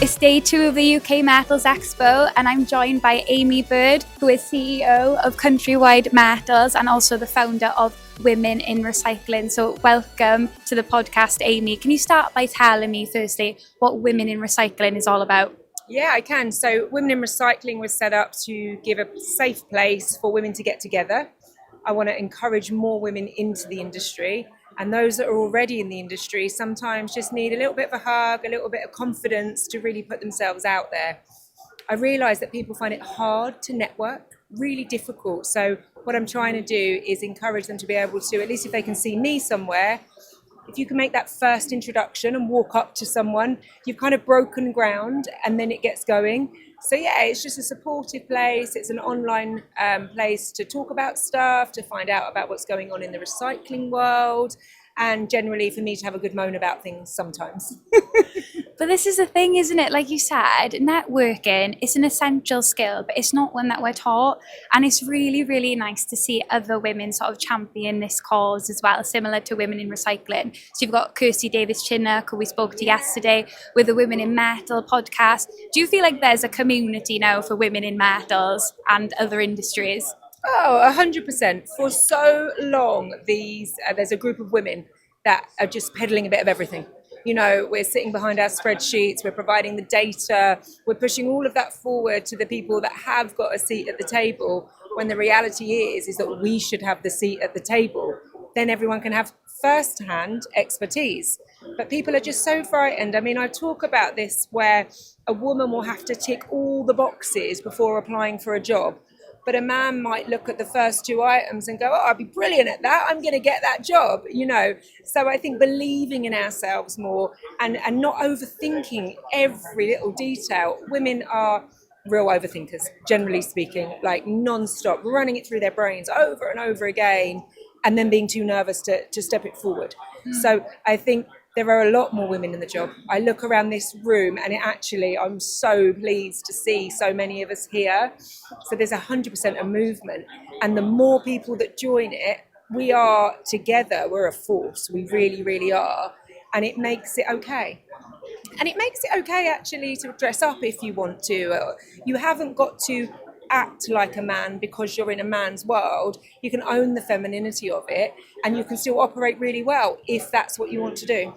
It's day 2 of the UK Metals Expo, and I'm joined by Amy Bird, who is CEO of Countrywide Metals and also the founder of Women in Recycling. So welcome to the podcast, Amy. Can you start by telling me firstly what Women in Recycling is all about? Yeah, I can. So Women in Recycling was set up to give a safe place for women to get together. I want to encourage more women into the industry, and those that are already in the industry sometimes just need a little bit of a hug, a little bit of confidence to really put themselves out there. I realise that people find it hard to network, really difficult. So what I'm trying to do is encourage them to be able to, at least if they can see me somewhere, if you can make that first introduction and walk up to someone, you've kind of broken ground and then it gets going. So yeah, it's just a supportive place. It's an online place to talk about stuff, to find out about what's going on in the recycling world, and generally for me to have a good moan about things sometimes. But this is the thing, isn't it? Like you said, networking is an essential skill, but it's not one that we're taught. And it's really, really nice to see other women sort of champion this cause as well, similar to Women in Recycling. So you've got Kirsty Davis-Chinnock, who we spoke to yesterday, with the Women in Metal podcast. Do you feel like there's a community now for women in metals and other industries? Oh, 100%. For so long, there's a group of women that are just peddling a bit of everything. You know, we're sitting behind our spreadsheets, we're providing the data, we're pushing all of that forward to the people that have got a seat at the table, when the reality is that we should have the seat at the table. Then everyone can have first-hand expertise. But people are just so frightened. I mean, I talk about this where a woman will have to tick all the boxes before applying for a job. But a man might look at the first 2 items and go, oh, I'd be brilliant at that. I'm going to get that job, you know. So I think believing in ourselves more and not overthinking every little detail. Women are real overthinkers, generally speaking, like non-stop, running it through their brains over and over again, and then being too nervous to step it forward. So I think there are a lot more women in the job. I look around this room and I'm so pleased to see so many of us here. So there's 100% a movement. And the more people that join it, we are together, we're a force. We really, really are. And it makes it okay. And it makes it okay actually to dress up if you want to. You haven't got to act like a man because you're in a man's world. You can own the femininity of it and you can still operate really well if that's what you want to do.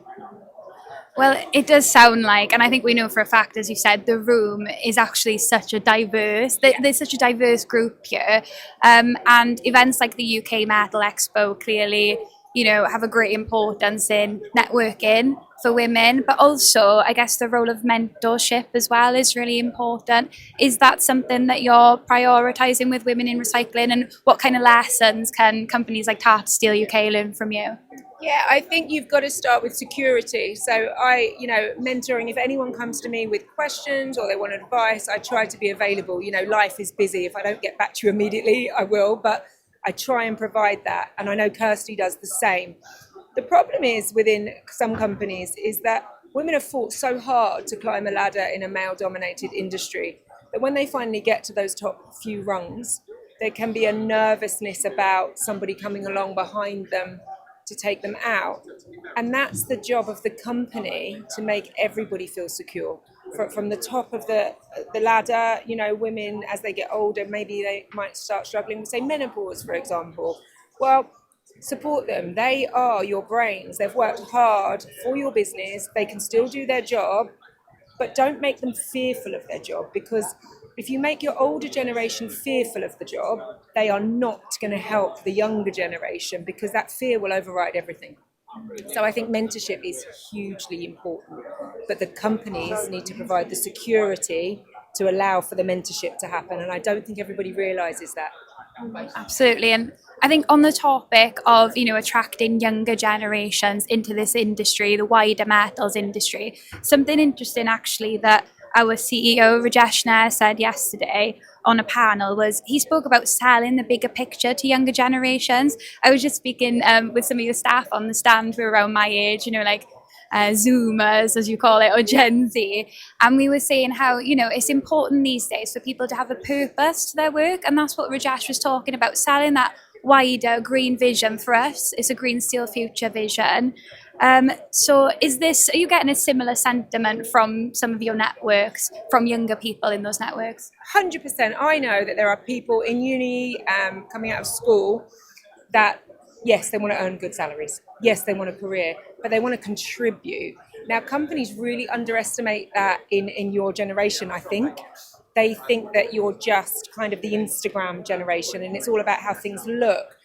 Well, it does sound like, and I think we know for a fact, as you said, the room is actually such a diverse, there's such a diverse group here. And events like the UK Metal Expo clearly, you know, have a great importance in networking for women, but also I guess the role of mentorship as well is really important. Is that something that you're prioritising with Women in Recycling, and what kind of lessons can companies like Tata Steel UK learn from you? Yeah, I think you've got to start with security. So mentoring, if anyone comes to me with questions or they want advice, I try to be available. You know, life is busy. If I don't get back to you immediately, I will, but I try and provide that. And I know Kirsty does the same. The problem is within some companies is that women have fought so hard to climb a ladder in a male-dominated industry that when they finally get to those top few rungs, there can be a nervousness about somebody coming along behind them to take them out. And that's the job of the company, to make everybody feel secure. From the top of the ladder, you know, women as they get older, maybe they might start struggling with, say, menopause, for example. Well, support them. They are your brains. They've worked hard for your business. They can still do their job, but don't make them fearful of their job, because if you make your older generation fearful of the job, they are not going to help the younger generation, because that fear will override everything. So I think mentorship is hugely important, but the companies need to provide the security to allow for the mentorship to happen. And I don't think everybody realises that. Absolutely. And I think on the topic of, you know, attracting younger generations into this industry, the wider metals industry, something interesting actually that our CEO Redesdale said yesterday on a panel was, he spoke about selling the bigger picture to younger generations. I was just speaking with some of your staff on the stand who are around my age, you know, like Zoomers, as you call it, or Gen Z. And we were saying how, you know, it's important these days for people to have a purpose to their work. And that's what Rajesh was talking about, selling that wider green vision for us. It's a green steel future vision. So are you getting a similar sentiment from some of your networks, from younger people in those networks? 100%. I know that there are people in uni coming out of school that, yes, they want to earn good salaries. Yes, they want a career, but they want to contribute. Now, companies really underestimate that in your generation, I think. They think that you're just kind of the Instagram generation and it's all about how things look.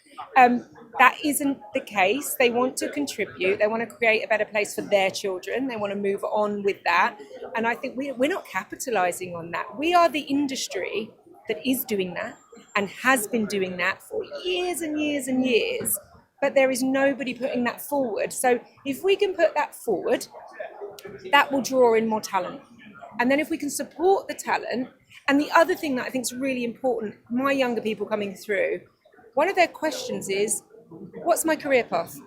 That isn't the case. They want to contribute. They want to create a better place for their children. They want to move on with that. And I think we're not capitalising on that. We are the industry that is doing that and has been doing that for years and years and years. But there is nobody putting that forward. So if we can put that forward, that will draw in more talent. And then if we can support the talent, and the other thing that I think is really important, my younger people coming through, one of their questions is, what's my career path?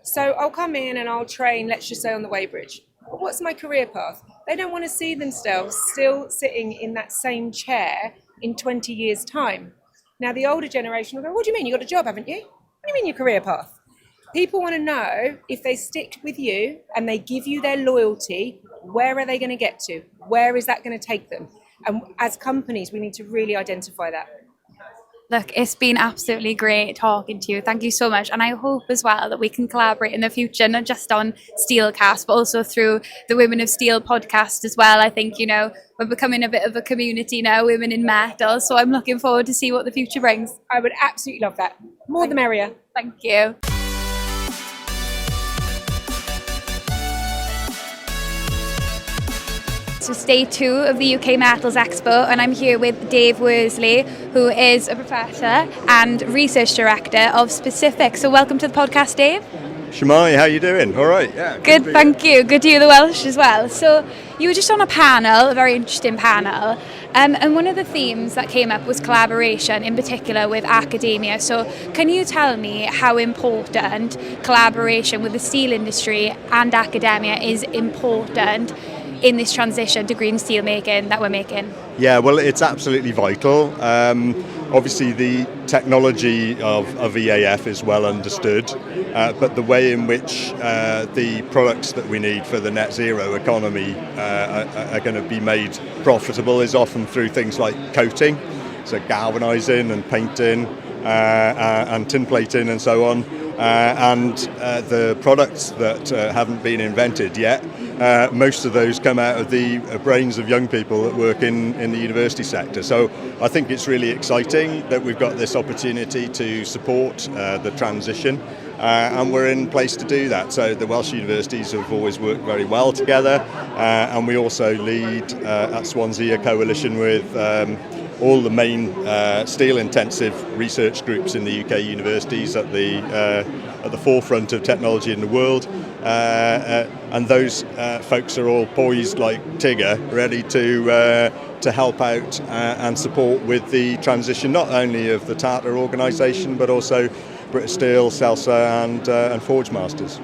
So I'll come in and I'll train, let's just say on the weighbridge. But what's my career path? They don't want to see themselves still sitting in that same chair in 20 years' time. Now the older generation will go, what do you mean? You got a job, haven't you? What do you mean your career path? People want to know, if they stick with you and they give you their loyalty, where are they going to get to? Where is that going to take them? And as companies, we need to really identify that. Look, it's been absolutely great talking to you. Thank you so much. And I hope as well that we can collaborate in the future, not just on SteelCast, but also through the Women of Steel podcast as well. I think, we're becoming a bit of a community now, women in metal. So I'm looking forward to see what the future brings. I would absolutely love that. More the merrier. Thank you. So day 2 of the UK Metals Expo, and I'm here with Dave Worsley, who is a professor and research director of Specific. So welcome to the podcast, Dave. Shemai, how you doing? All right, yeah. Good, thank you. Good to hear the Welsh as well. So you were just on a panel, a very interesting panel, and one of the themes that came up was collaboration, in particular with academia. So can you tell me how important collaboration with the steel industry and academia is important in this transition to green steel making that we're making? Yeah, well, it's absolutely vital. Obviously, the technology of EAF is well understood, but the way in which the products that we need for the net zero economy are going to be made profitable is often through things like coating, so galvanising and painting and tin plating and so on. And the products that haven't been invented yet, most of those come out of the brains of young people that work in the university sector. So I think it's really exciting that we've got this opportunity to support the transition, and we're in place to do that. So the Welsh universities have always worked very well together, and we also lead at Swansea a coalition with all the main steel-intensive research groups in the UK universities at the forefront of technology in the world, and those folks are all poised like Tigger, ready to help out and support with the transition, not only of the Tata organisation, but also Redesdale, Celsa, and Forgemasters.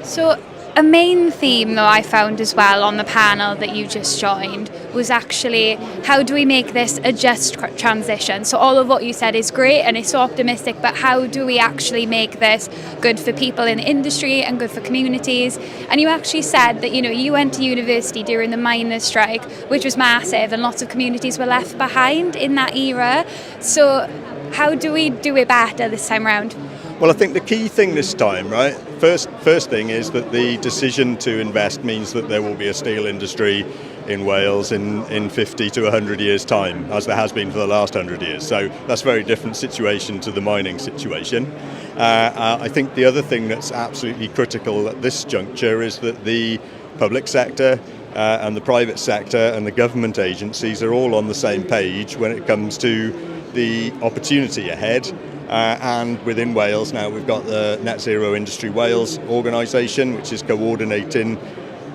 So a main theme though I found as well on the panel that you just joined was actually how do we make this a just transition? So all of what you said is great and it's so optimistic, but how do we actually make this good for people in the industry and good for communities? And you actually said that you went to university during the miners' strike, which was massive, and lots of communities were left behind in that era. So how do we do it better this time around? Well, I think the key thing this time, right, first thing is that the decision to invest means that there will be a steel industry in Wales in 50 to 100 years' time, as there has been for the last 100 years. So that's a very different situation to the mining situation. I think the other thing that's absolutely critical at this juncture is that the public sector and the private sector and the government agencies are all on the same page when it comes to the opportunity ahead. And within Wales now we've got the Net Zero Industry Wales organisation, which is coordinating,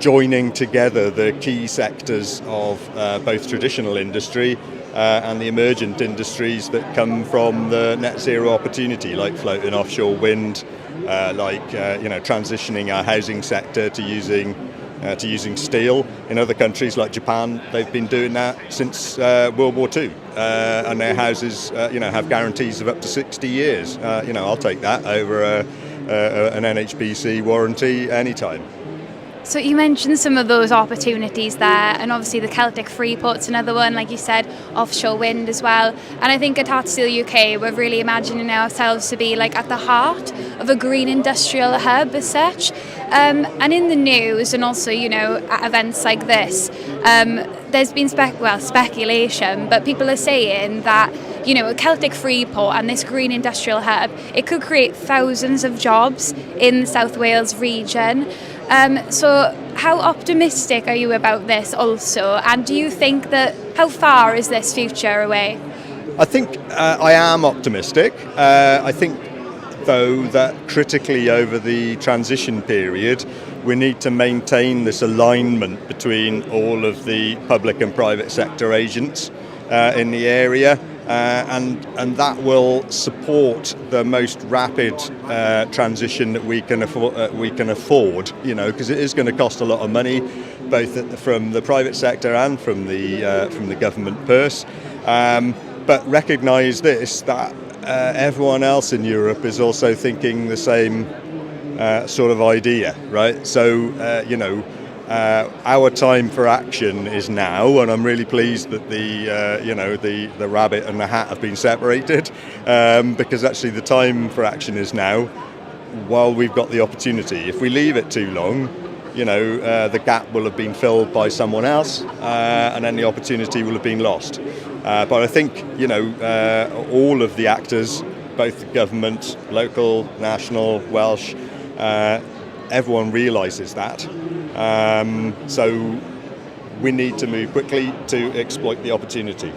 joining together the key sectors of both traditional industry and the emergent industries that come from the net zero opportunity, like floating offshore wind, transitioning our housing sector to using steel. In other countries like Japan, they've been doing that since World War II, and their houses, have guarantees of up to 60 years. I'll take that over an NHBC warranty anytime. So you mentioned some of those opportunities there, and obviously the Celtic Freeport's another one, like you said, offshore wind as well. And I think at Tata Steel UK, we're really imagining ourselves to be like at the heart of a green industrial hub as such. And in the news, and also, you know, at events like this, there's been speculation, but people are saying that, you know, a Celtic Freeport and this green industrial hub, it could create thousands of jobs in the South Wales region. So how optimistic are you about this also? And do you think that, how far is this future away? I think I am optimistic. I think, though, that critically over the transition period, we need to maintain this alignment between all of the public and private sector agents in the area. And that will support the most rapid transition that we can afford, you know, because it is going to cost a lot of money, both from the private sector and from the government purse. But recognise this, that everyone else in Europe is also thinking the same sort of idea, right? So, you know, our time for action is now, and I'm really pleased that the rabbit and the hat have been separated, because actually the time for action is now, while we've got the opportunity. If we leave it too long, you know, the gap will have been filled by someone else, and then the opportunity will have been lost. But I think, you know, all of the actors, both the government, local, national, Welsh, everyone realises that. So we need to move quickly to exploit the opportunity.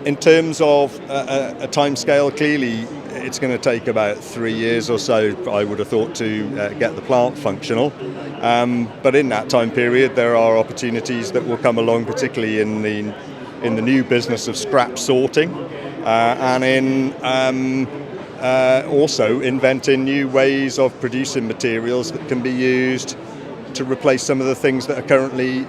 In terms of a timescale, clearly it's going to take about 3 years or so, I would have thought, to get the plant functional. But in that time period, there are opportunities that will come along, particularly in the new business of scrap sorting, and in also inventing new ways of producing materials that can be used to replace some of the things that are currently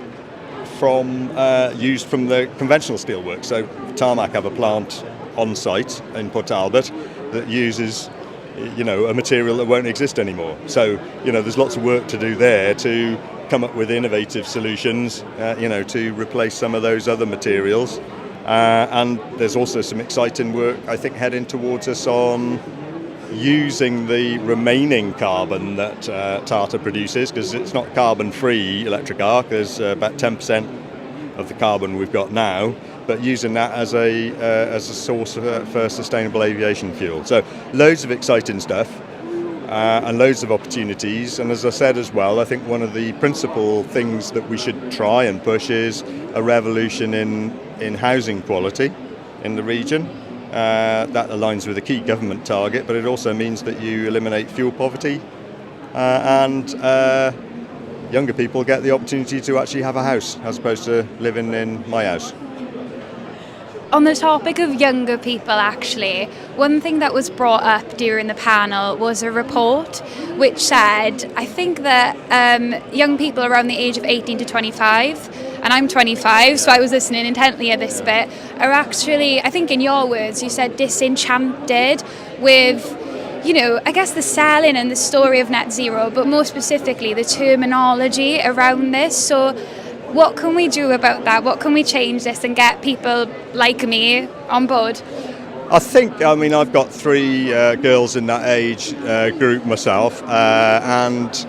used from the conventional steelwork. So Tarmac have a plant on site in Port Talbot that uses, you know, a material that won't exist anymore. So, you know, there's lots of work to do there to come up with innovative solutions, you know, to replace some of those other materials. And there's also some exciting work, I think, heading towards us on using the remaining carbon that Tata produces, because it's not carbon-free electric arc. There's about 10% of the carbon we've got now, but using that as a source for sustainable aviation fuel. So loads of exciting stuff and loads of opportunities. And as I said as well, I think one of the principal things that we should try and push is a revolution in housing quality in the region. That aligns with a key government target, but it also means that you eliminate fuel poverty and younger people get the opportunity to actually have a house as opposed to living in my house. On the topic of younger people, actually, one thing that was brought up during the panel was a report which said, I think that young people around the age of 18 to 25, and I'm 25, so I was listening intently at this bit, are actually, I think in your words, you said disenchanted with, you know, I guess the selling and the story of net zero, but more specifically the terminology around this. So what can we do about that? What can we change this and get people like me on board? I think, I mean, I've got 3 girls in that age group myself, and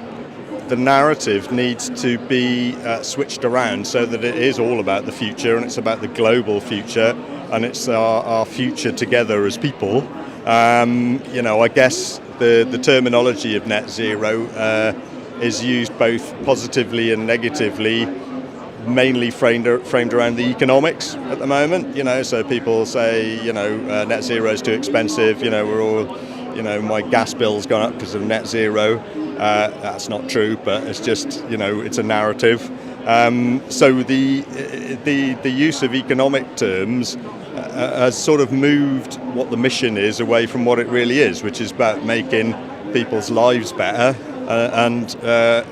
the narrative needs to be switched around so that it is all about the future, and it's about the global future, and it's our future together as people. You know, I guess the terminology of net zero is used both positively and negatively, mainly framed around the economics at the moment. You know, so people say, you know, net zero is too expensive. You know, we're all, you know, my gas bill's gone up because of net zero. That's not true, but it's just, you know, it's a narrative. So the use of economic terms has sort of moved what the mission is away from what it really is, which is about making people's lives better and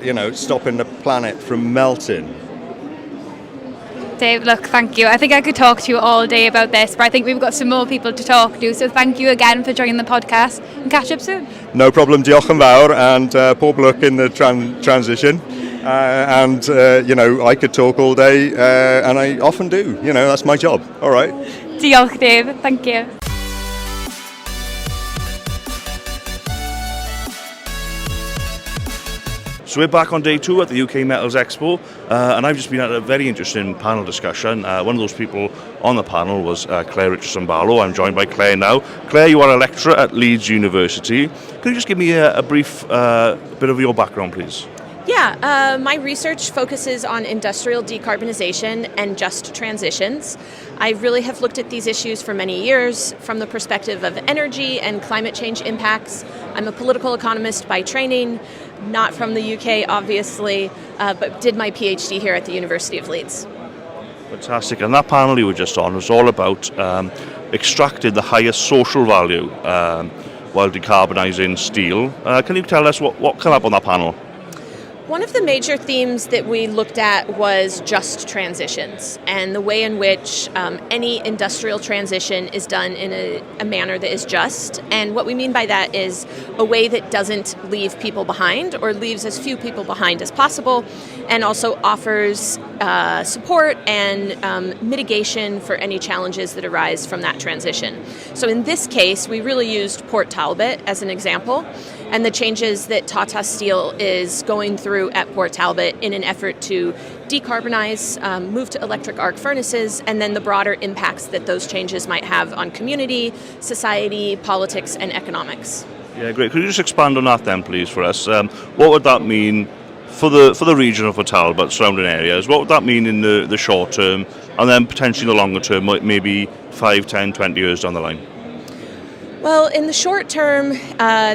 you know, stopping the planet from melting. Dave, look, thank you. I think I could talk to you all day about this, but I think we've got some more people to talk to. So thank you again for joining the podcast, and catch up soon. No problem, diolch yn fawr, and pob luck in the transition. I could talk all day, and I often do. That's my job. All right. Diolch, Dave. Thank you. So we're back on day 2 at the UK Metals Expo, and I've just been at a very interesting panel discussion. One of those people on the panel was Clare Richardson-Barlow. I'm joined by Clare now. Clare, you are a lecturer at Leeds University. Could you just give me a brief bit of your background, please? Yeah, my research focuses on industrial decarbonisation and just transitions. I really have looked at these issues for many years from the perspective of energy and climate change impacts. I'm a political economist by training, not from the UK obviously, but did my PhD here at the University of Leeds. Fantastic. And that panel you were just on was all about extracting the highest social value while decarbonising steel. Can you tell us what came up on that panel? One of the major themes that we looked at was just transitions and the way in which any industrial transition is done in a manner that is just. And what we mean by that is a way that doesn't leave people behind or leaves as few people behind as possible, and also offers support and mitigation for any challenges that arise from that transition. So in this case, we really used Port Talbot as an example, and the changes that Tata Steel is going through at Port Talbot in an effort to decarbonize, move to electric arc furnaces, and then the broader impacts that those changes might have on community, society, politics, and economics. Yeah, great. Could you just expand on that then, please, for us? What would that mean for the region of Port Talbot, surrounding areas? What would that mean in the short term, and then potentially the longer term, maybe 5, 10, 20 years down the line? Well, in the short term,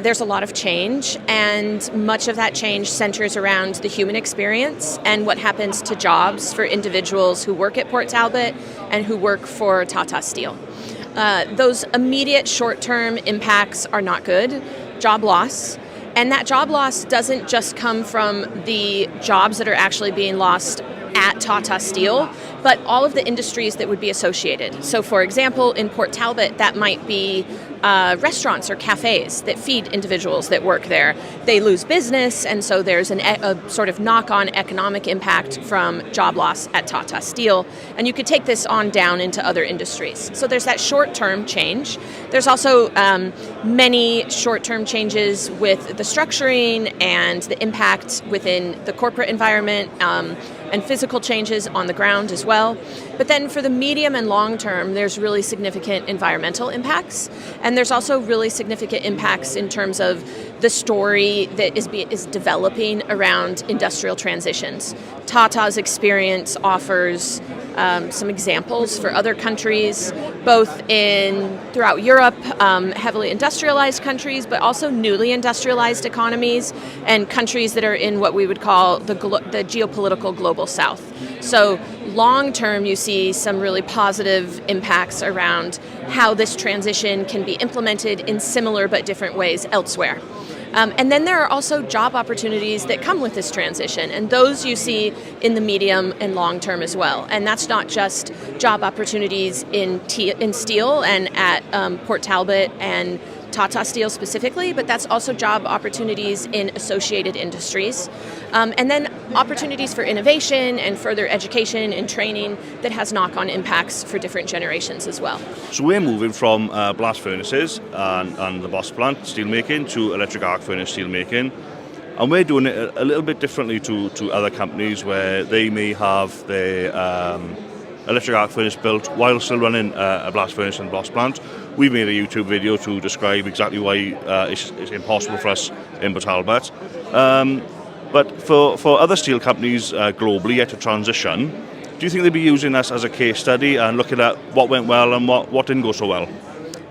there's a lot of change, and much of that change centers around the human experience and what happens to jobs for individuals who work at Port Talbot and who work for Tata Steel. Those immediate short-term impacts are not good. Job loss. And that job loss doesn't just come from the jobs that are actually being lost at Tata Steel, but all of the industries that would be associated. So for example, in Port Talbot, that might be restaurants or cafes that feed individuals that work there. They lose business, and so there's a sort of knock-on economic impact from job loss at Tata Steel. And you could take this on down into other industries. So there's that short-term change. There's also many short-term changes with the structuring and the impact within the corporate environment, and physical changes on the ground as well. But then for the medium and long term, there's really significant environmental impacts, and there's also really significant impacts in terms of the story that is developing around industrial transitions. Tata's experience offers some examples for other countries, both throughout Europe, heavily industrialized countries, but also newly industrialized economies, and countries that are in what we would call the geopolitical global south. So long term, you see some really positive impacts around how this transition can be implemented in similar but different ways elsewhere. And then there are also job opportunities that come with this transition, and those you see in the medium and long term as well. And that's not just job opportunities in steel and at Port Talbot and Tata Steel specifically, but that's also job opportunities in associated industries. And then opportunities for innovation and further education and training that has knock-on impacts for different generations as well. So we're moving from blast furnaces and the Boss plant steelmaking to electric arc furnace steelmaking, and we're doing it a little bit differently to other companies where they may have their electric arc furnace built while still running a blast furnace and Boss plant. We've made a YouTube video to describe exactly why it's impossible for us in Port Talbot. But for other steel companies globally yet to transition, do you think they'd be using us as a case study and looking at what went well and what didn't go so well?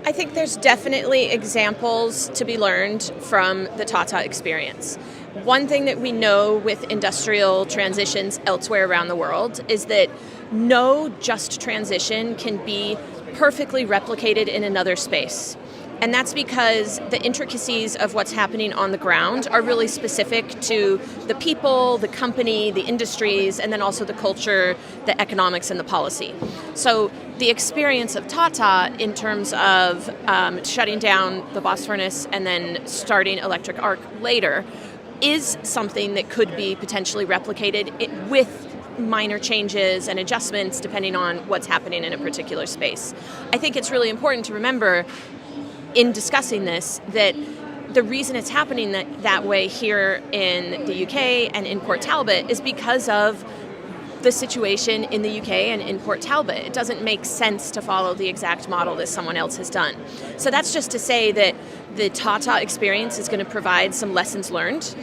I think there's definitely examples to be learned from the Tata experience. One thing that we know with industrial transitions elsewhere around the world is that no just transition can be perfectly replicated in another space. And that's because the intricacies of what's happening on the ground are really specific to the people, the company, the industries, and then also the culture, the economics, and the policy. So the experience of Tata in terms of shutting down the blast furnace and then starting electric arc later is something that could be potentially replicated with minor changes and adjustments depending on what's happening in a particular space. I think it's really important to remember in discussing this that the reason it's happening that way here in the UK and in Port Talbot is because of the situation in the UK and in Port Talbot. It doesn't make sense to follow the exact model that someone else has done. So that's just to say that the Tata experience is going to provide some lessons learned.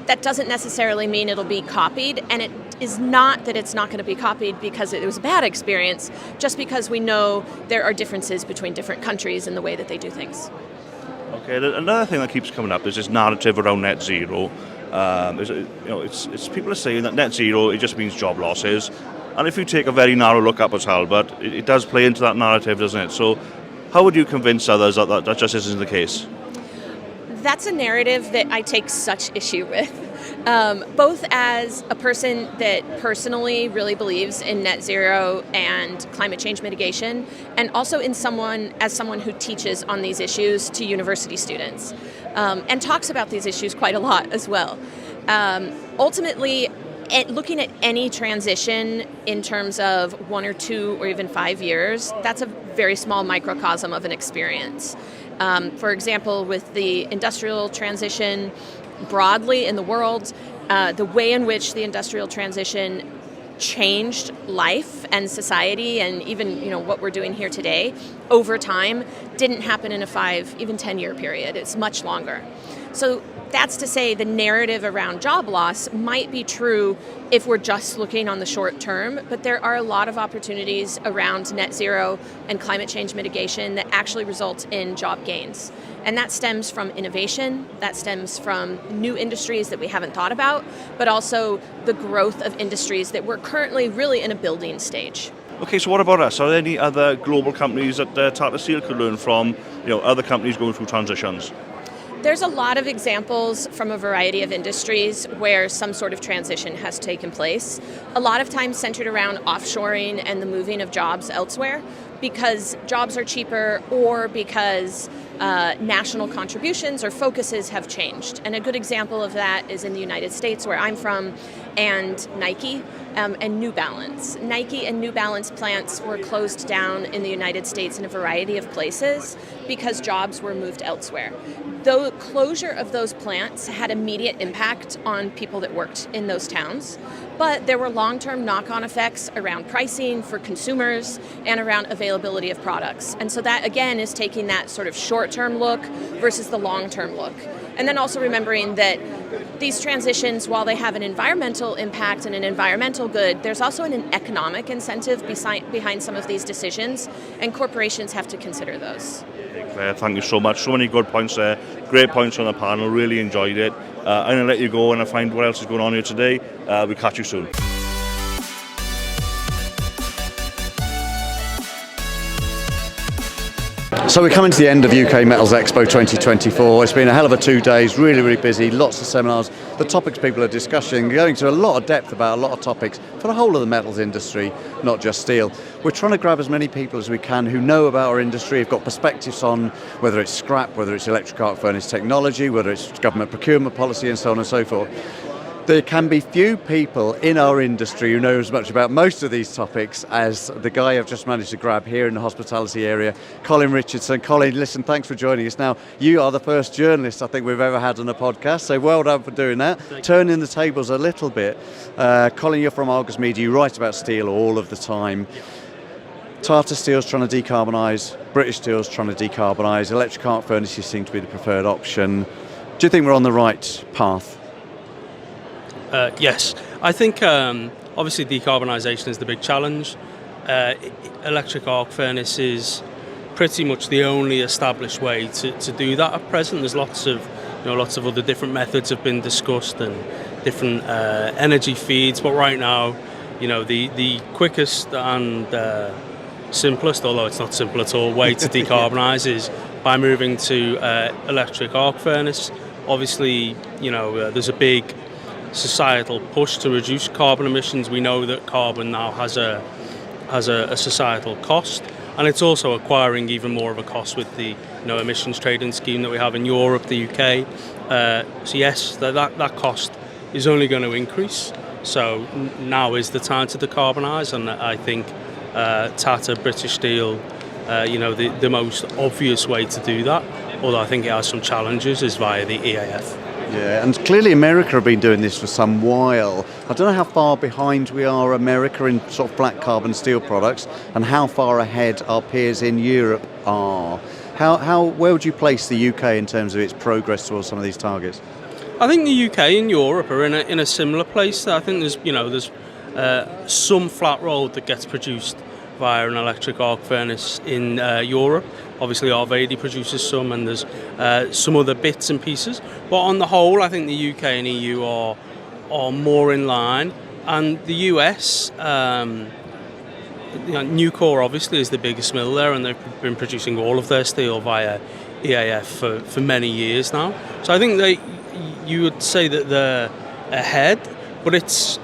That doesn't necessarily mean it'll be copied, and it is not that it's not going to be copied because it was a bad experience, just because we know there are differences between different countries in the way that they do things. Okay, another thing that keeps coming up is this narrative around net zero. It's people are saying that net zero, it just means job losses, and if you take a very narrow look up at Talbot, it does play into that narrative, doesn't it? So how would you convince others that just isn't the case? That's a narrative that I take such issue with, both as a person that personally really believes in net zero and climate change mitigation, and also as someone who teaches on these issues to university students, and talks about these issues quite a lot as well. Ultimately, looking at any transition in terms of 1 or 2 or even 5 years, that's a very small microcosm of an experience. For example, with the industrial transition broadly in the world, the way in which the industrial transition changed life and society and even what we're doing here today over time didn't happen in a 5, even 10-year period. It's much longer. So that's to say the narrative around job loss might be true if we're just looking on the short term, but there are a lot of opportunities around net zero and climate change mitigation that actually result in job gains. And that stems from innovation, that stems from new industries that we haven't thought about, but also the growth of industries that we're currently really in a building stage. Okay, so what about us? Are there any other global companies that Tata Steel could learn from, other companies going through transitions? There's a lot of examples from a variety of industries where some sort of transition has taken place. A lot of times centered around offshoring and the moving of jobs elsewhere because jobs are cheaper or because national contributions or focuses have changed. And a good example of that is in the United States, where I'm from, and Nike and New Balance. Nike and New Balance plants were closed down in the United States in a variety of places because jobs were moved elsewhere. The closure of those plants had immediate impact on people that worked in those towns, but there were long-term knock-on effects around pricing for consumers and around availability of products. And so that, again, is taking that sort of short-term look versus the long-term look. And then also remembering that these transitions, while they have an environmental impact and an environmental good, there's also an economic incentive behind some of these decisions, and corporations have to consider those. Claire, thank you so much. So many good points there. Great points on the panel. Really enjoyed it. I'm going to let you go and find what else is going on here today. We'll catch you soon. So we're coming to the end of UK Metals Expo 2024. It's been a hell of a 2 days, really, really busy, lots of seminars. The topics people are discussing, going to a lot of depth about a lot of topics for the whole of the metals industry, not just steel. We're trying to grab as many people as we can who know about our industry, have got perspectives on whether it's scrap, whether it's electric arc furnace technology, whether it's government procurement policy and so on and so forth. There can be few people in our industry who know as much about most of these topics as the guy I've just managed to grab here in the hospitality area, Colin Richardson. Colin, listen, thanks for joining us. Now, you are the first journalist I think we've ever had on a podcast, so well done for doing that. Turning the tables a little bit. Colin, you're from Argus Media, you write about steel all of the time. Tata Steel's trying to decarbonise, British Steel's trying to decarbonise, electric arc furnaces seem to be the preferred option. Do you think we're on the right path? Yes, I think obviously decarbonisation is the big challenge. Electric arc furnace is pretty much the only established way to do that at present. There's lots of other different methods have been discussed and different energy feeds, but right now, the quickest and simplest, although it's not simple at all, way to decarbonise is by moving to electric arc furnace. Obviously, there's a big societal push to reduce carbon emissions. We know that carbon now has a societal cost, and it's also acquiring even more of a cost with the emissions trading scheme that we have in Europe, the UK. So yes, that cost is only going to increase. So now is the time to decarbonise, and I think Tata, British Steel, the most obvious way to do that, although I think it has some challenges, is via the EAF. Yeah, and clearly America have been doing this for some while. I don't know how far behind we are, America, in sort of flat carbon steel products, and how far ahead our peers in Europe are. Where would you place the UK in terms of its progress towards some of these targets? I think the UK and Europe are in a similar place. I think there's some flat rolled that gets produced via an electric arc furnace in Europe. Obviously Arvedi produces some, and there's some other bits and pieces. But on the whole, I think the UK and EU are more in line. And the US, Nucor obviously is the biggest mill there, and they've been producing all of their steel via EAF for many years now. So I think you would say that they're ahead, but it's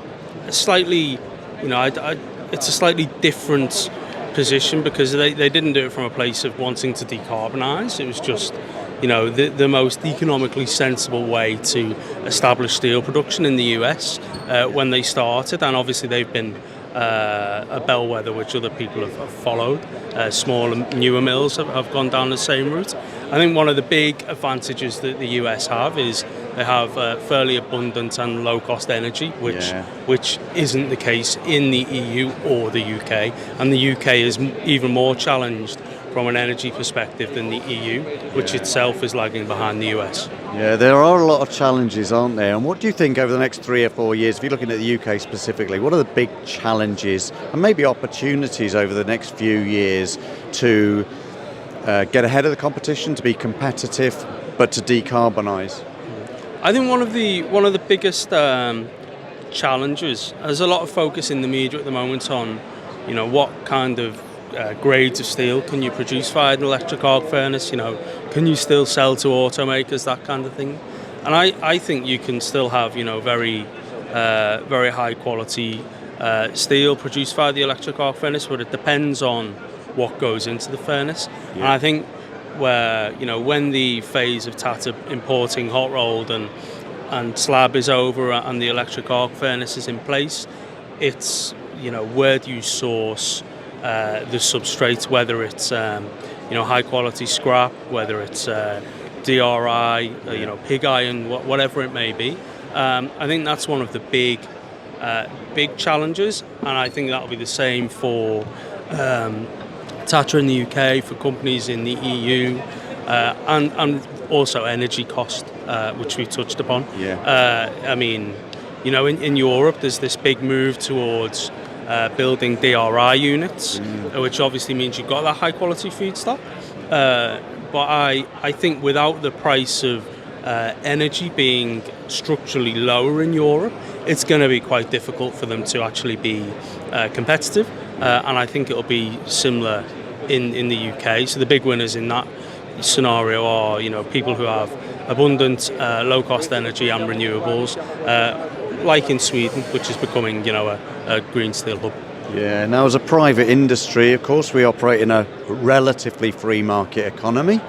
a slightly, it's a slightly different position, because they didn't do it from a place of wanting to decarbonise. It was just, the most economically sensible way to establish steel production in the US when they started, and obviously they've been a bellwether which other people have followed. Small and newer mills have gone down the same route. I think one of the big advantages that the US have is they have fairly abundant and low-cost energy, which isn't the case in the EU or the UK. And the UK is even more challenged from an energy perspective than the EU, which itself is lagging behind the US. Yeah, there are a lot of challenges, aren't there? And what do you think over the next 3 or 4 years, if you're looking at the UK specifically, what are the big challenges and maybe opportunities over the next few years to get ahead of the competition, to be competitive, but to decarbonise? I think one of the biggest challenges, there's a lot of focus in the media at the moment on, what kind of grades of steel can you produce via an electric arc furnace, can you still sell to automakers, that kind of thing. And I think you can still have, very high quality steel produced via the electric arc furnace, but it depends on what goes into the furnace. Yeah. And I think when the phase of Tata importing hot rolled and slab is over and the electric arc furnace is in place, it's, where do you source the substrate, whether it's high quality scrap, whether it's DRI, pig iron, whatever it may be. I think that's one of the big challenges, and I think that'll be the same for Tata in the UK, for companies in the EU, and also energy cost, which we touched upon. Yeah. In Europe, there's this big move towards building DRI units, which obviously means you've got that high quality feedstock. But I think without the price of energy being structurally lower in Europe, it's going to be quite difficult for them to actually be competitive. And I think it'll be similar in the UK. So the big winners in that scenario are, people who have abundant low-cost energy and renewables, like in Sweden, which is becoming, a green steel hub. Yeah, now as a private industry, of course, we operate in a relatively free market economy,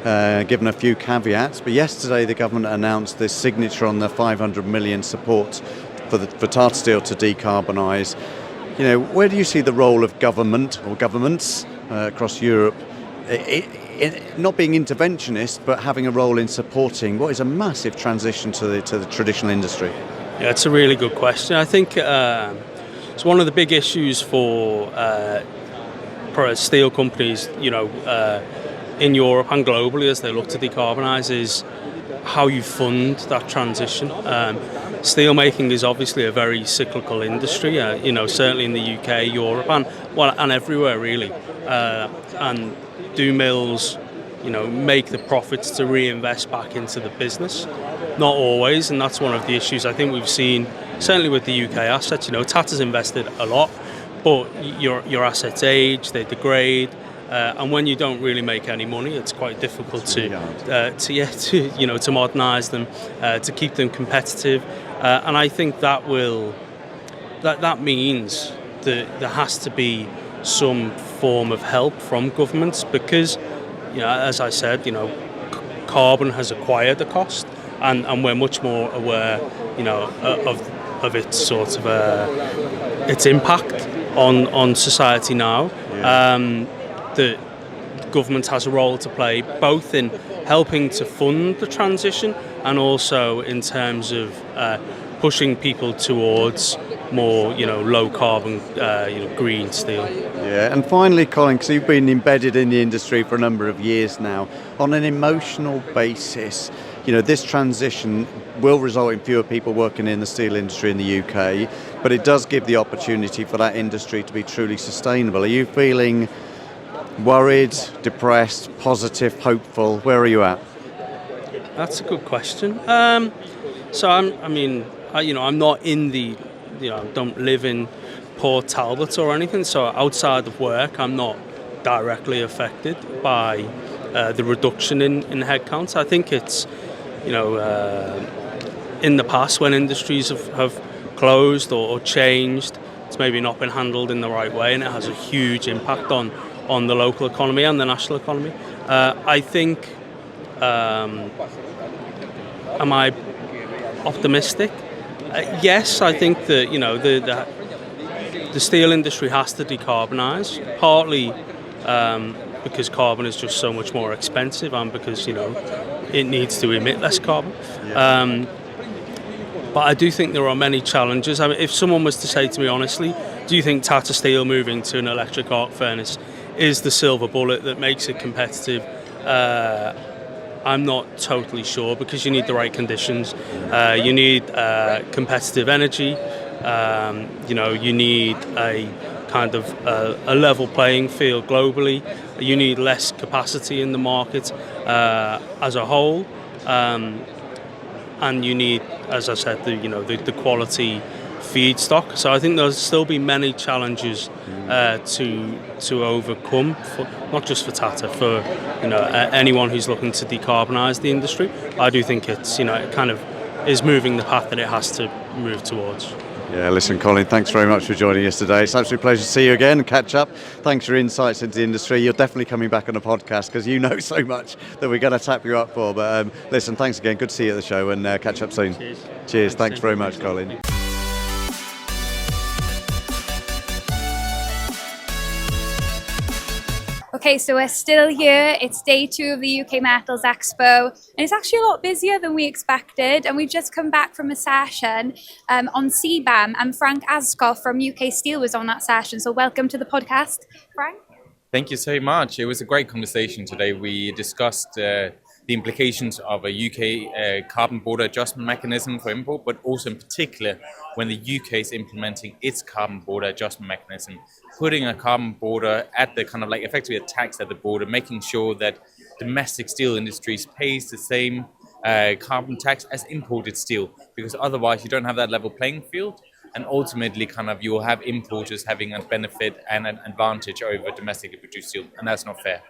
given a few caveats. But yesterday the government announced this signature on the 500 million support for Tata Steel to decarbonise. Where do you see the role of government or governments across Europe, not being interventionist, but having a role in supporting what is a massive transition to the traditional industry? Yeah, it's a really good question. I think it's one of the big issues for steel companies, in Europe and globally as they look to decarbonise, is how you fund that transition. Steel making is obviously a very cyclical industry, certainly in the UK, Europe, and everywhere really. And do mills, make the profits to reinvest back into the business? Not always, and that's one of the issues I think we've seen, certainly with the UK assets. Tata's invested a lot, but your assets age, they degrade, And when you don't really make any money, it's quite difficult to modernise them, to keep them competitive. And I think that means that there has to be some form of help from governments, because, as I said, carbon has acquired a cost, and we're much more aware, of its sort of its impact on society now. The government has a role to play, both in helping to fund the transition and also in terms of pushing people towards more, low carbon, green steel. Yeah, and finally, Colin, because you've been embedded in the industry for a number of years now, on an emotional basis, this transition will result in fewer people working in the steel industry in the UK, but it does give the opportunity for that industry to be truly sustainable. Are you feeling worried, depressed, positive, hopeful? Where are you at? That's a good question. So I'm not in the, don't live in Port Talbot or anything. So outside of work, I'm not directly affected by the reduction in headcount. I think it's, in the past when industries have closed or changed, it's maybe not been handled in the right way, and it has a huge impact on the local economy and the national economy. I think, am I optimistic? Yes, I think that the steel industry has to decarbonise, partly because carbon is just so much more expensive, and because it needs to emit less carbon. Yeah. But I do think there are many challenges. I mean, if someone was to say to me honestly, do you think Tata Steel moving to an electric arc furnace is the silver bullet that makes it competitive? I'm not totally sure, because you need the right conditions. You need competitive energy. You need a kind of a level playing field globally. You need less capacity in the market as a whole, and you need, as I said, the quality feedstock. So I think there'll still be many challenges to overcome, not just for Tata, for anyone who's looking to decarbonise the industry. I do think it's it kind of is moving the path that it has to move towards. Yeah, listen, Colin, thanks very much for joining us today. It's an absolute pleasure to see you again and catch up. Thanks for your insights into the industry. You're definitely coming back on the podcast, because you know so much that we're going to tap you up for. But listen, thanks again. Good to see you at the show, and catch up soon. Cheers. Thanks very much, Colin. Okay, so we're still here. It's day 2 of the UK Metals Expo, and it's actually a lot busier than we expected. And we've just come back from a session on CBAM, and Frank Aaskov from UK Steel was on that session. So welcome to the podcast, Frank. Thank you so much. It was a great conversation today. We discussed the implications of a UK carbon border adjustment mechanism for import, but also in particular when the UK is implementing its carbon border adjustment mechanism, putting a carbon border at the kind of like effectively a tax at the border, making sure that domestic steel industries pays the same carbon tax as imported steel, because otherwise you don't have that level playing field. And ultimately, kind of, you'll have importers having a benefit and an advantage over domestically produced steel, and that's not fair.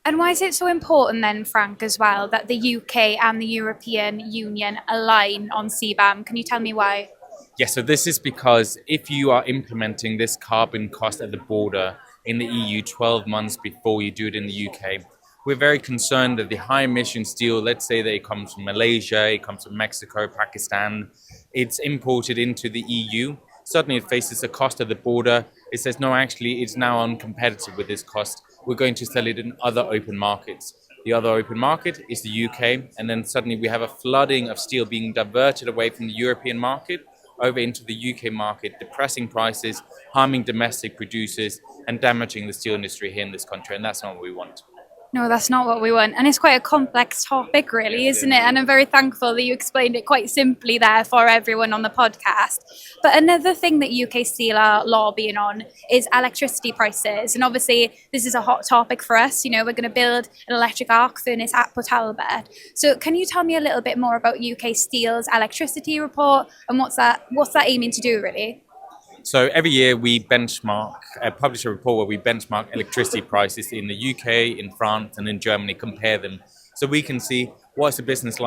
And why is it so important then, Frank, as well, that the UK and the European Union align on CBAM? Can you tell me why? Yes, so this is because if you are implementing this carbon cost at the border in the EU 12 months before you do it in the UK, we're very concerned that the high emission steel, let's say that it comes from Malaysia, it comes from Mexico, Pakistan, it's imported into the EU. Suddenly it faces a cost at the border. It says, no, actually, it's now uncompetitive with this cost. We're going to sell it in other open markets. The other open market is the UK. And then suddenly we have a flooding of steel being diverted away from the European market over into the UK market, depressing prices, harming domestic producers, and damaging the steel industry here in this country. And that's not what we want. No, that's not what we want. And it's quite a complex topic, really, isn't it? And I'm very thankful that you explained it quite simply there for everyone on the podcast. But another thing that UK Steel are lobbying on is electricity prices. And obviously, this is a hot topic for us. We're going to build an electric arc furnace at Port Talbot. So can you tell me a little bit more about UK Steel's electricity report and what's that aiming to do, really? So every year we publish a report where we benchmark electricity prices in the UK, in France, and in Germany, compare them. So we can see what's the business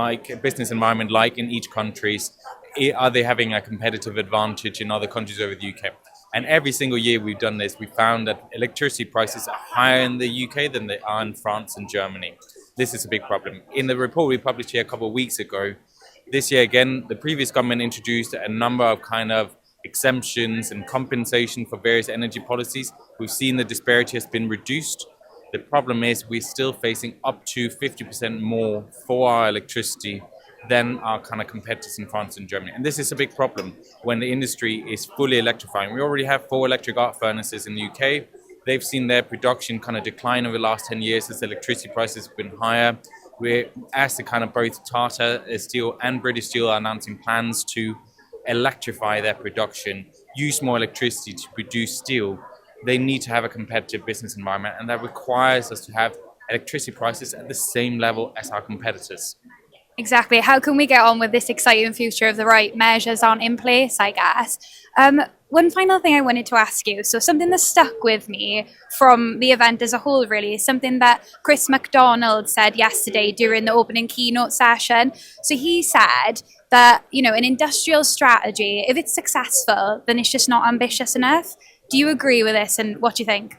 environment like in each country. Are they having a competitive advantage in other countries over the UK? And every single year we've done this, we found that electricity prices are higher in the UK than they are in France and Germany. This is a big problem. In the report we published here a couple of weeks ago, this year again, the previous government introduced a number of kind of exemptions and compensation for various energy policies. We've seen the disparity has been reduced. The problem is we're still facing up to 50% more for our electricity than our kind of competitors in France and Germany. And this is a big problem when the industry is fully electrifying. We already have 4 electric arc furnaces in the UK. They've seen their production kind of decline over the last 10 years as electricity prices have been higher. As the kind of both Tata Steel and British Steel are announcing plans to electrify their production, use more electricity to produce steel, they need to have a competitive business environment, and that requires us to have electricity prices at the same level as our competitors. Exactly. How can we get on with this exciting future if the right measures aren't in place, I guess? One final thing I wanted to ask you, so something that stuck with me from the event as a whole really is something that Chris MacDonald said yesterday during the opening keynote session. So he said that, an industrial strategy, if it's successful, then it's just not ambitious enough. Do you agree with this, and what do you think?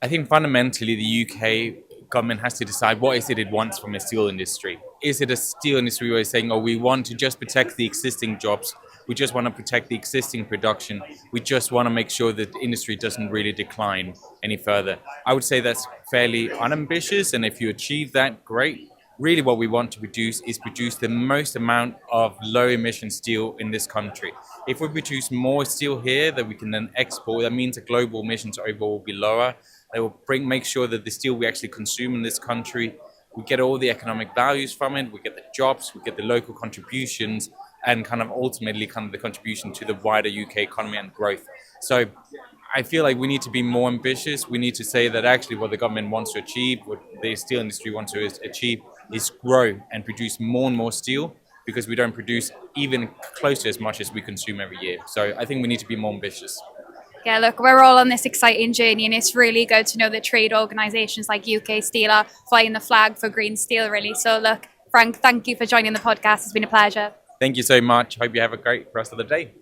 I think fundamentally the UK government has to decide what is it wants from a steel industry. Is it a steel industry where it's saying, we want to just protect the existing jobs, we just want to protect the existing production, we just want to make sure that the industry doesn't really decline any further? I would say that's fairly unambitious, and if you achieve that, great. Really what we want to produce is produce the most amount of low emission steel in this country. If we produce more steel here that we can then export, that means that global emissions overall will be lower. They will make sure that the steel we actually consume in this country, we get all the economic values from it, we get the jobs, we get the local contributions, and kind of ultimately kind of the contribution to the wider UK economy and growth. So I feel like we need to be more ambitious. We need to say that actually what the government wants to achieve, what the steel industry wants to achieve, is grow and produce more and more steel, because we don't produce even close to as much as we consume every year. So I think we need to be more ambitious. Yeah, look, we're all on this exciting journey, and it's really good to know that trade organisations like UK Steel are flying the flag for green steel, really. So look, Frank, thank you for joining the podcast. It's been a pleasure. Thank you so much. Hope you have a great rest of the day.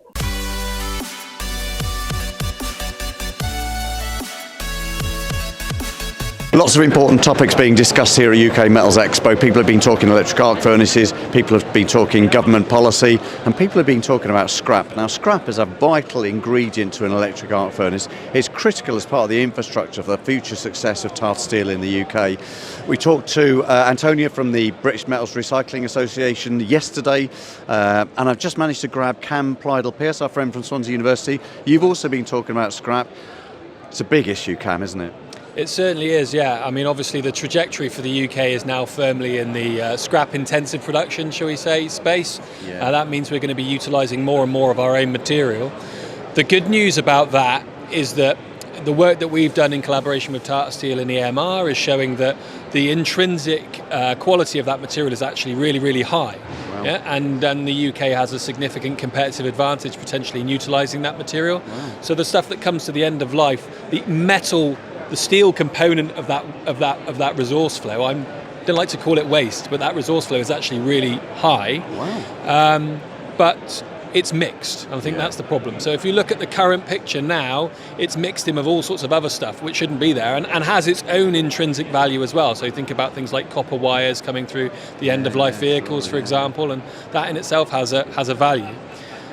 Lots of important topics being discussed here at UK Metals Expo. People have been talking electric arc furnaces, people have been talking government policy, and people have been talking about scrap. Now, scrap is a vital ingredient to an electric arc furnace. It's critical as part of the infrastructure for the future success of Tata Steel in the UK. We talked to Antonia from the British Metals Recycling Association yesterday, and I've just managed to grab Cam Pleydell-Pearce, our friend from Swansea University. You've also been talking about scrap. It's a big issue, Cam, isn't it? It certainly is, yeah. I mean, obviously the trajectory for the UK is now firmly in the scrap-intensive production, shall we say, space. Yeah. That means we're going to be utilising more and more of our own material. The good news about that is that the work that we've done in collaboration with Tata Steel and EMR is showing that the intrinsic quality of that material is actually really, really high. Wow. Yeah? And the UK has a significant competitive advantage potentially in utilising that material. Wow. So the stuff that comes to the end of life, the steel component of that resource flow, I don't like to call it waste, but that resource flow is actually really high. Wow. But it's mixed. I think that's the problem. So if you look at the current picture now, it's mixed in with all sorts of other stuff which shouldn't be there, and has its own intrinsic value as well. So think about things like copper wires coming through the end-of-life vehicles, for example, and that in itself has a value.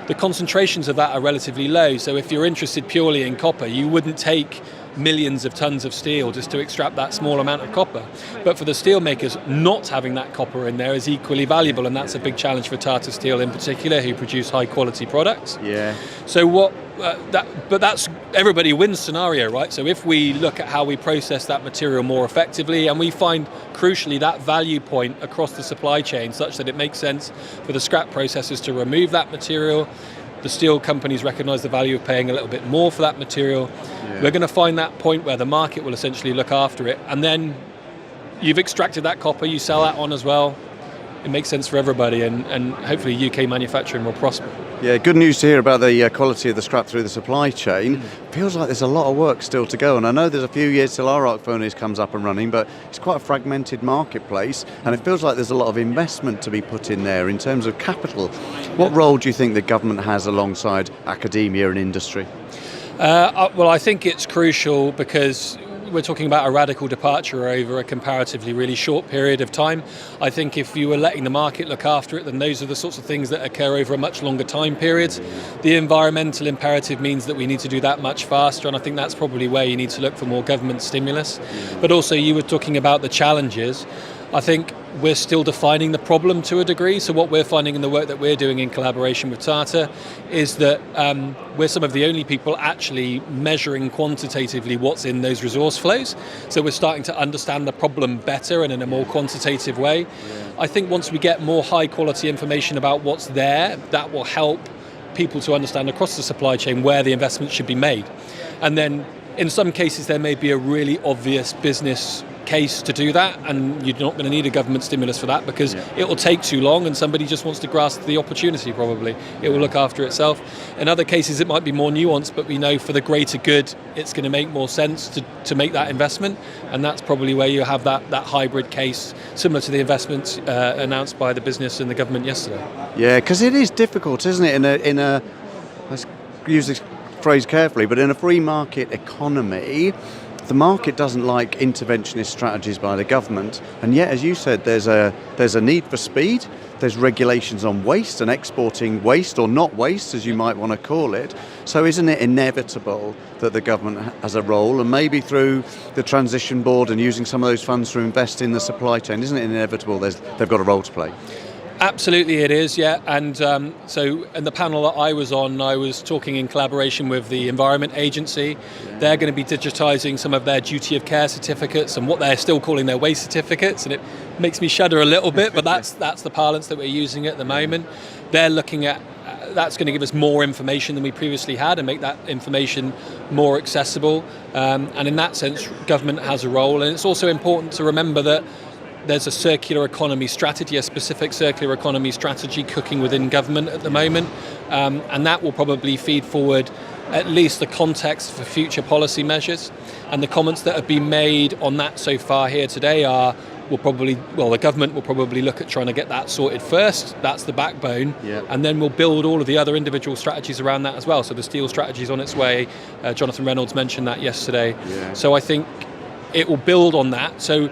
The concentrations of that are relatively low, so if you're interested purely in copper, you wouldn't take millions of tons of steel just to extract that small amount of copper. But for the steel makers, not having that copper in there is equally valuable, and that's a big challenge for Tata Steel in particular, who produce high quality products. Yeah. So that's everybody wins scenario, right? So if we look at how we process that material more effectively, and we find crucially that value point across the supply chain such that it makes sense for the scrap processors to remove that material, the steel companies recognise the value of paying a little bit more for that material. Yeah. We're going to find that point where the market will essentially look after it, and then you've extracted that copper, you sell that on as well. It makes sense for everybody, and hopefully UK manufacturing will prosper. Yeah, good news to hear about the quality of the scrap through the supply chain. Feels like there's a lot of work still to go, and I know there's a few years till our arc furnace comes up and running, but it's quite a fragmented marketplace, and it feels like there's a lot of investment to be put in there in terms of capital. What role do you think the government has alongside academia and industry? Well, I think it's crucial because we're talking about a radical departure over a comparatively really short period of time. I think if you were letting the market look after it, then those are the sorts of things that occur over a much longer time period. The environmental imperative means that we need to do that much faster, and I think that's probably where you need to look for more government stimulus. But also, you were talking about the challenges. I think we're still defining the problem to a degree. So what we're finding in the work that we're doing in collaboration with Tata is that we're some of the only people actually measuring quantitatively what's in those resource flows. So we're starting to understand the problem better and in a more quantitative way. I think once we get more high quality information about what's there, that will help people to understand across the supply chain where the investment should be made. And then in some cases there may be a really obvious business case to do that, and you're not going to need a government stimulus for that because it will take too long and somebody just wants to grasp the opportunity. Probably it will look after itself. In other cases it might be more nuanced, but we know for the greater good it's going to make more sense to make that investment, and that's probably where you have that hybrid case similar to the investments announced by the business and the government yesterday. Yeah, because it is difficult, isn't it, in a let's use this phrase carefully, but in a free market economy the market doesn't like interventionist strategies by the government, and yet, as you said, there's a need for speed. There's regulations on waste and exporting waste, or not waste, as you might want to call it. So isn't it inevitable that the government has a role, and maybe through the transition board and using some of those funds to invest in the supply chain, isn't it inevitable they've got a role to play? Absolutely it is, yeah. And so in the panel that I was on, I was talking in collaboration with the Environment Agency. They're going to be digitising some of their duty of care certificates and what they're still calling their waste certificates, and it makes me shudder a little bit, but that's the parlance that we're using at the moment. They're looking at that's going to give us more information than we previously had and make that information more accessible. And in that sense, government has a role. And it's also important to remember that there's a circular economy strategy, a specific circular economy strategy cooking within government at the moment, and that will probably feed forward at least the context for future policy measures. And the comments that have been made on that so far here today are, the government will probably look at trying to get that sorted first. That's the backbone, and then we'll build all of the other individual strategies around that as well. So the steel strategy is on its way. Jonathan Reynolds mentioned that yesterday. So I think it will build on that. So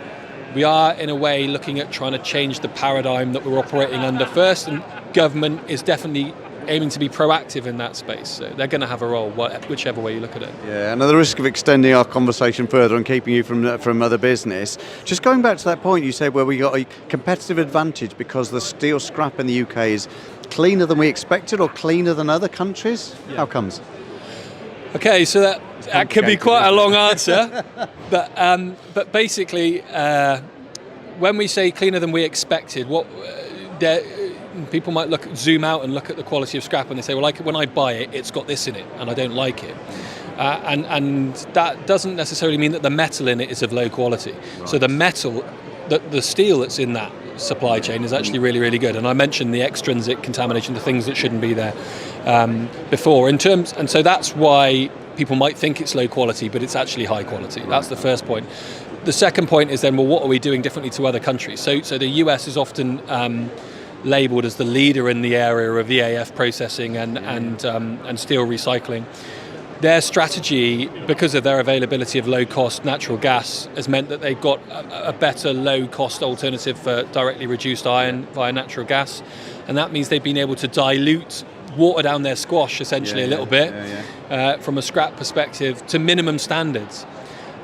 we are, in a way, looking at trying to change the paradigm that we're operating under first, and government is definitely aiming to be proactive in that space. So they're going to have a role, whichever way you look at it. Yeah, and at the risk of extending our conversation further and keeping you from other business, just going back to that point you said where we got a competitive advantage because the steel scrap in the UK is cleaner than we expected or cleaner than other countries? How comes? Okay, so that could be quite a long answer, but basically, when we say cleaner than we expected, people might zoom out and look at the quality of scrap and they say, well, when I buy it, it's got this in it, and I don't like it. And that doesn't necessarily mean that the metal in it is of low quality. Right. So the metal, the steel that's in that supply chain is actually really, really good. And I mentioned the extrinsic contamination, the things that shouldn't be there before. And so that's why people might think it's low quality, but it's actually high quality. That's the first point. The second point is then, well, what are we doing differently to other countries? So the US is often labelled as the leader in the area of EAF processing and steel recycling. Their strategy, because of their availability of low-cost natural gas, has meant that they've got a better low-cost alternative for directly reduced iron via natural gas, and that means they've been able to water down their squash essentially a little bit from a scrap perspective to minimum standards.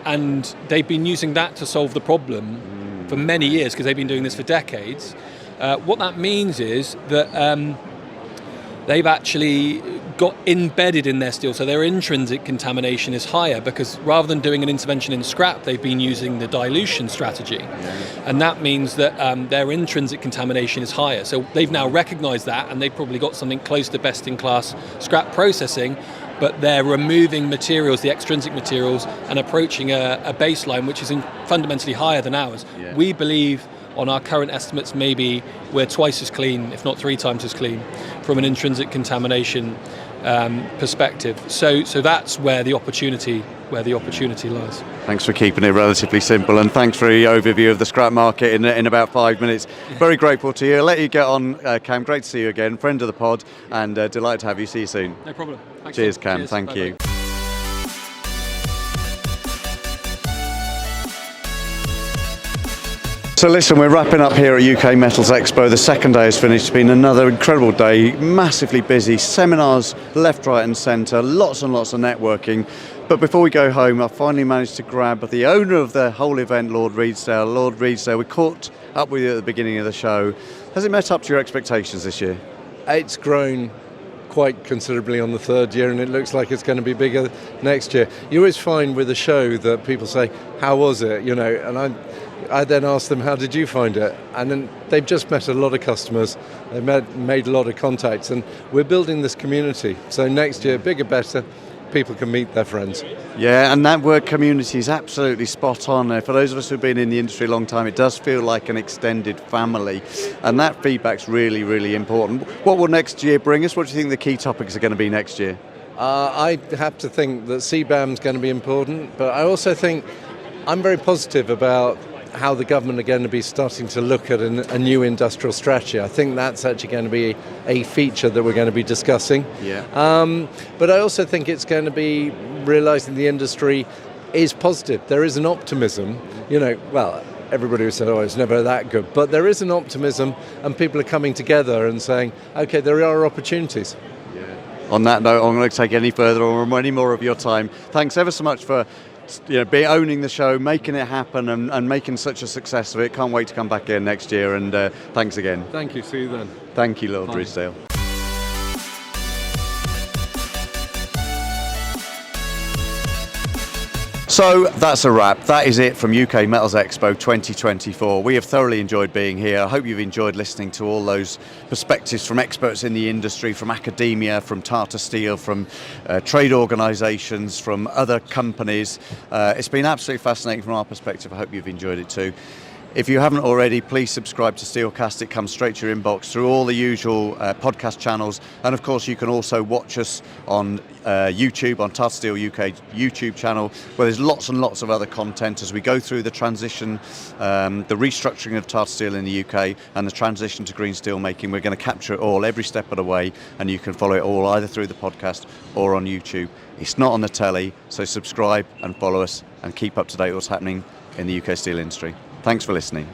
And they've been using that to solve the problem for many years because they've been doing this for decades. What that means is that they've actually got embedded in their steel, so their intrinsic contamination is higher because rather than doing an intervention in scrap, they've been using the dilution strategy. And that means that their intrinsic contamination is higher. So they've now recognised that, and they've probably got something close to best-in-class scrap processing, but they're removing materials, the extrinsic materials, and approaching a baseline which is fundamentally higher than ours. We believe On our current estimates, maybe we're twice as clean, if not 3 times as clean, from an intrinsic contamination perspective. So that's where the opportunity lies. Thanks for keeping it relatively simple, and thanks for the overview of the scrap market in about 5 minutes. Very grateful to you. I'll let you get on, Cam. Great to see you again, friend of the pod, and delighted to have you. See you soon. No problem. Thanks. Cheers, Cam. Cheers. Thank Bye-bye. you. So listen, we're wrapping up here at UK Metals Expo. The second day has finished. It's been another incredible day, massively busy, seminars left, right and centre, lots and lots of networking. But before we go home, I finally managed to grab the owner of the whole event, Lord Redesdale. Lord Redesdale, we caught up with you at the beginning of the show. Has it met up to your expectations this year? It's grown quite considerably on the third year, and it looks like it's going to be bigger next year. You always find with a show that people say, how was it? You know, and I then ask them, how did you find it? And then they've just met a lot of customers, they've made a lot of contacts, and we're building this community. So next year, bigger, better, people can meet their friends. Yeah, and that word community is absolutely spot on. For those of us who've been in the industry a long time, it does feel like an extended family, and that feedback's really, really important. What will next year bring us? What do you think the key topics are going to be next year? I have to think that CBAM is going to be important, but I also think I'm very positive about how the government are going to be starting to look at a new industrial strategy. I think that's actually going to be a feature that we're going to be discussing. Yeah. But I also think it's going to be realising the industry is positive. There is an optimism, you know, well, everybody would say, oh, it's never that good, but there is an optimism, and people are coming together and saying, okay, there are opportunities. On that note, I'm not going to take any further or any more of your time. Thanks ever so much for owning the show, making it happen, and making such a success of it. Can't wait to come back here next year, and thanks again. Thank you. See you then. Thank you, Lord Bye. Redesdale. So that's a wrap. That is it from UK Metals Expo 2024. We have thoroughly enjoyed being here. I hope you've enjoyed listening to all those perspectives from experts in the industry, from academia, from Tata Steel, from trade organisations, from other companies. It's been absolutely fascinating from our perspective. I hope you've enjoyed it too. If you haven't already, please subscribe to SteelCast. It comes straight to your inbox through all the usual podcast channels. And of course, you can also watch us on YouTube, on Tata Steel UK YouTube channel, where there's lots and lots of other content as we go through the transition, the restructuring of Tata Steel in the UK and the transition to green steel making. We're going to capture it all every step of the way, and you can follow it all either through the podcast or on YouTube. It's not on the telly, so subscribe and follow us and keep up to date with what's happening in the UK steel industry. Thanks for listening.